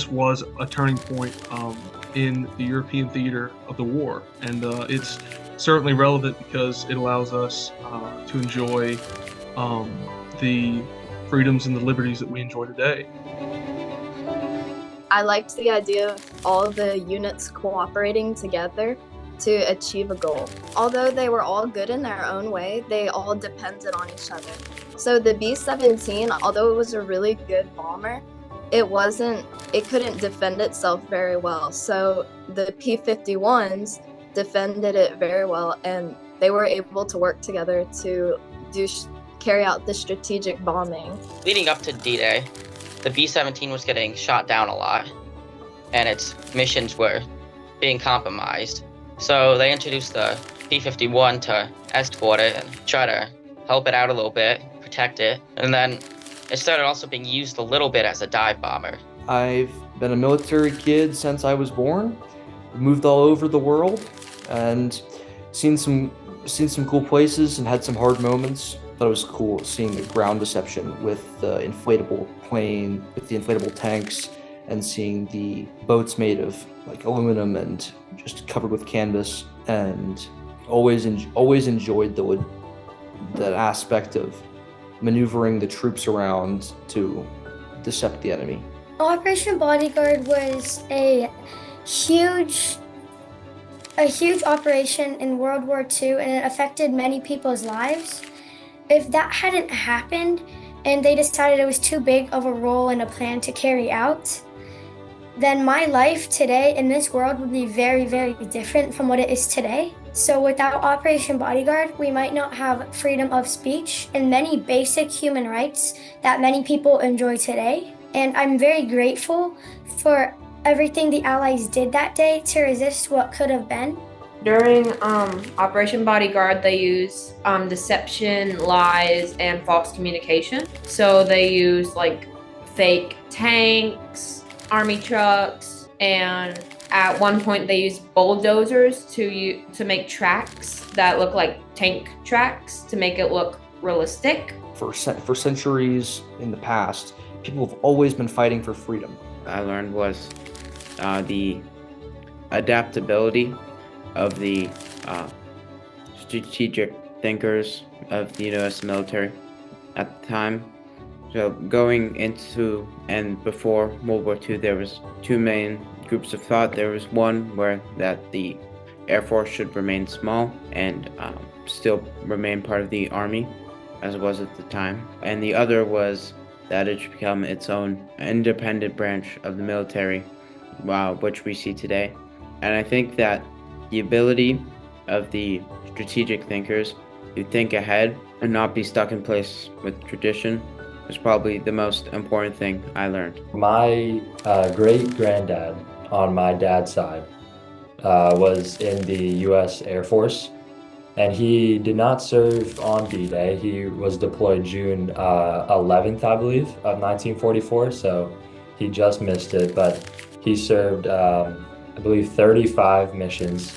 this was a turning point in the European theater of the war, and it's certainly relevant because it allows us to enjoy the freedoms and the liberties that we enjoy today. I liked the idea of all the units cooperating together to achieve a goal. Although they were all good in their own way, they all depended on each other. So the B-17, although it was a really good bomber, it couldn't defend itself very well. So the P-51s defended it very well, and they were able to work together to carry out the strategic bombing. Leading up to D-Day, the B-17 was getting shot down a lot, and its missions were being compromised. So they introduced the P-51 to escort it and try to help it out a little bit, protect it. And then it started also being used a little bit as a dive bomber. I've been a military kid since I was born, moved all over the world, and seen some cool places and had some hard moments. Thought it was cool seeing the ground deception with the inflatable plane, with the inflatable tanks, and seeing the boats made of like aluminum and just covered with canvas. And always enjoyed that aspect of maneuvering the troops around to decept the enemy. Operation Bodyguard was a huge operation in World War II, and it affected many people's lives. If that hadn't happened and they decided it was too big of a role and a plan to carry out, then my life today in this world would be very, very different from what it is today. So without Operation Bodyguard, we might not have freedom of speech and many basic human rights that many people enjoy today. And I'm very grateful for everything the Allies did that day to resist what could have been. During Operation Bodyguard, they use deception, lies, and false communication. So they use like fake tanks, army trucks, and at one point they used bulldozers to make tracks that look like tank tracks to make it look realistic. For centuries in the past, people have always been fighting for freedom. I learned was the adaptability of the strategic thinkers of the U.S. military at the time. So going into and before World War II, there was two main groups of thought. There was one where that the Air Force should remain small and still remain part of the Army, as it was at the time. And the other was that it should become its own independent branch of the military, which we see today. And I think that the ability of the strategic thinkers to think ahead and not be stuck in place with tradition was probably the most important thing I learned. My great-granddad on my dad's side was in the U.S. Air Force, and he did not serve on D-Day. He was deployed June 11th, I believe, of 1944, so he just missed it, but he served I believe 35 missions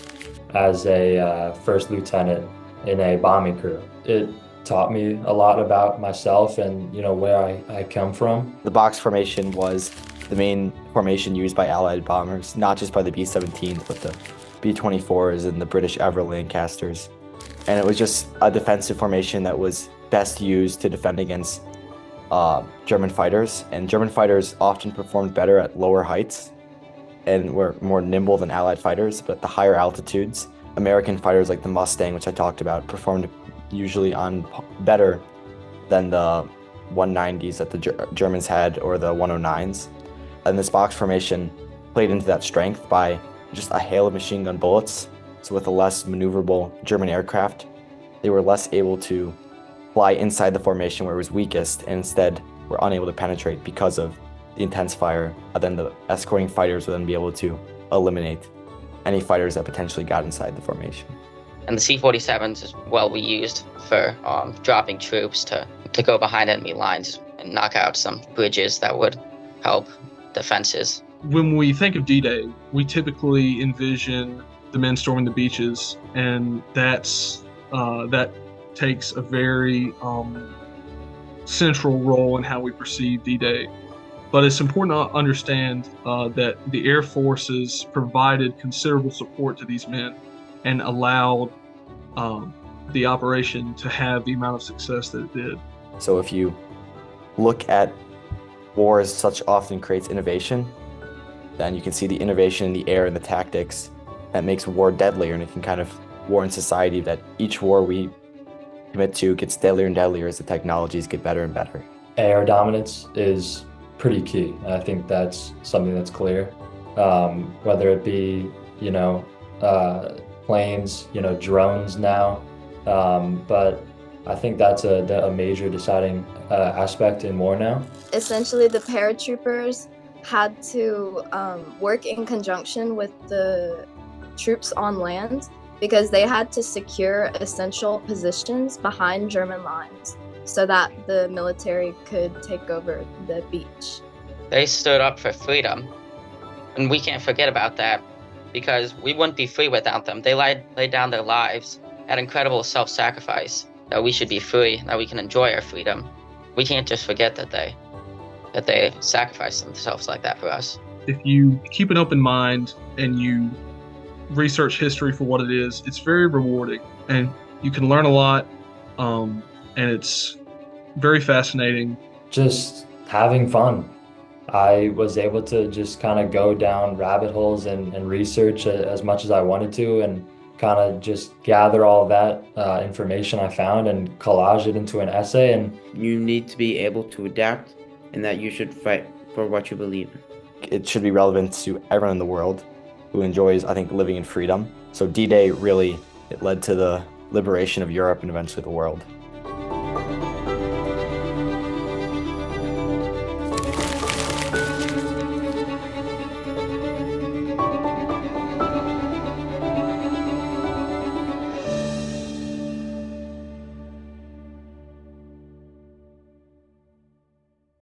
as a first lieutenant in a bombing crew. It taught me a lot about myself and where I come from. The box formation was the main formation used by Allied bombers, not just by the B-17s, but the B-24s and the British Ever Lancasters. And it was just a defensive formation that was best used to defend against German fighters. And German fighters often performed better at lower heights and were more nimble than Allied fighters, but at the higher altitudes, American fighters like the Mustang, which I talked about, performed usually on better than the 190s that the Germans had or the 109s. And this box formation played into that strength by just a hail of machine gun bullets. So with a less maneuverable German aircraft, they were less able to fly inside the formation where it was weakest, and instead were unable to penetrate because of the intense fire. Then the escorting fighters would then be able to eliminate any fighters that potentially got inside the formation. And the C-47s as well were used for dropping troops to go behind enemy lines and knock out some bridges that would help defenses. When we think of D-Day, we typically envision the men storming the beaches, and that takes a very central role in how we perceive D-Day. But it's important to understand that the Air Forces provided considerable support to these men and allowed the operation to have the amount of success that it did. So if you look at wars, such often creates innovation, then you can see the innovation in the air and the tactics that makes war deadlier, and it can kind of war in society that each war we commit to gets deadlier and deadlier as the technologies get better and better. Air dominance is pretty key. I think that's something that's clear. Whether it be, planes, drones now, but I think that's a major deciding aspect in war now. Essentially, the paratroopers had to work in conjunction with the troops on land because they had to secure essential positions behind German lines so that the military could take over the beach. They stood up for freedom, and we can't forget about that because we wouldn't be free without them. They laid down their lives at incredible self-sacrifice that we should be free, that we can enjoy our freedom. We can't just forget that they sacrificed themselves like that for us. If you keep an open mind and you research history for what it is, it's very rewarding and you can learn a lot, and it's very fascinating. Just having fun. I was able to just kind of go down rabbit holes and research as much as I wanted to, and kind of just gather all that information I found and collage it into an essay. And You need to be able to adapt, and that you should fight for what you believe in. It should be relevant to everyone in the world who enjoys, I think, living in freedom. So D-Day really, it led to the liberation of Europe and eventually the world.